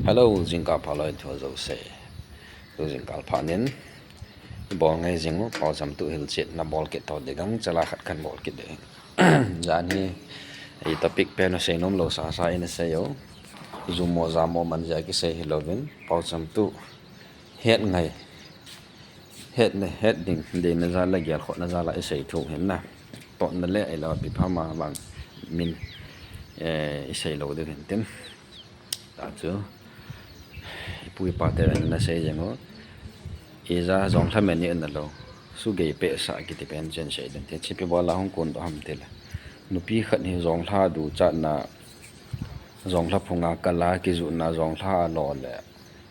Hello, Zinka Paloi to Zose. Zinka Panin. Ball ngay zingo, Paul Sam to Hill Chit, na ball get out the gang, Jalahat can ball kid. Zani, a topic pen say no lo sa in a sayo. Zumo Zamo Manjaki say Hilovin, Paul Sam to head ngay. Heading, the Nazala Gel Hot Nazala essay to him na. Pot the le I love Pipama Bang Min essay loaded in them. That's all. Pui pater na say jango iza zong tha meni an lo su ge pe sa ki ti pen chen sei den te chipi bola hong kon do ham tel nupi khat ni zong tha du cha na zong tha phunga kala ki zu na zong tha lo le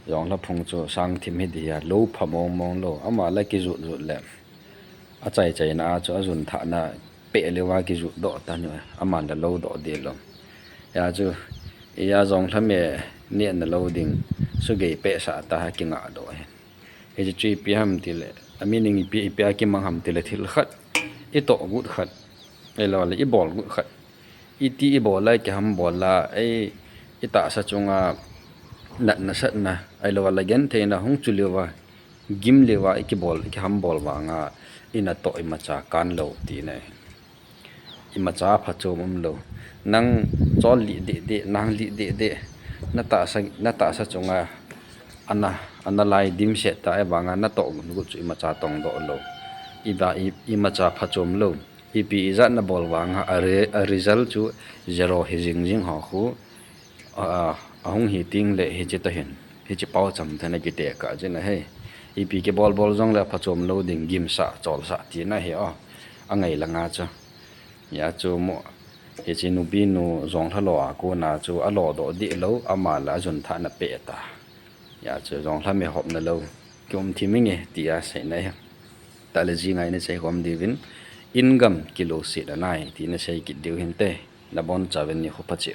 zong tha phung chu sang thim hi dia lo phamong mong lo ama la ki zu zu le a chai chai na chu azun tha na pe le wa ki zu do ta ni ama da lo do de lo ya chu ya zong tha me ni an lo ding su ge pe sa ta ki nga do he ji chi pi ham ti le amining pi pi ki mang ham ti le thil khat i to gut khat e lo le i bol gut khat i ti i bol lai ki ham bol la e i ta sa chunga nat na sat na ai lo la gen the na hung chu le wa gim le wa ki bol ki ham bol wa nga ina to i ma cha kan lo ti ne i ma cha pha chu mum lo nang chol li de nang li de na ta sa chunga ana lai dim se ta e banga na to gu chu ma cha tong do lo i ma cha pha chom lo i pi za na bol wanga a result chu zero hi jing ho khu a hung hi ting le hi che ta hen hi che pau cham thana ki te ka je na he i pi ke bol jong la pha chom lo ding gim sa chol sa ti na he a ngai la nga cha ya chu mo he chi nu bi nu zong tha lo a ko na chu a lo do di lo ama la jun tha na pe ta ya chu zong tha me hop na lo kyom thi mi nge ti a se na ta le ji ngai na sei hom divin income kilo se da nai ti na sei ki diu hin te na bon chawen ni ho pa che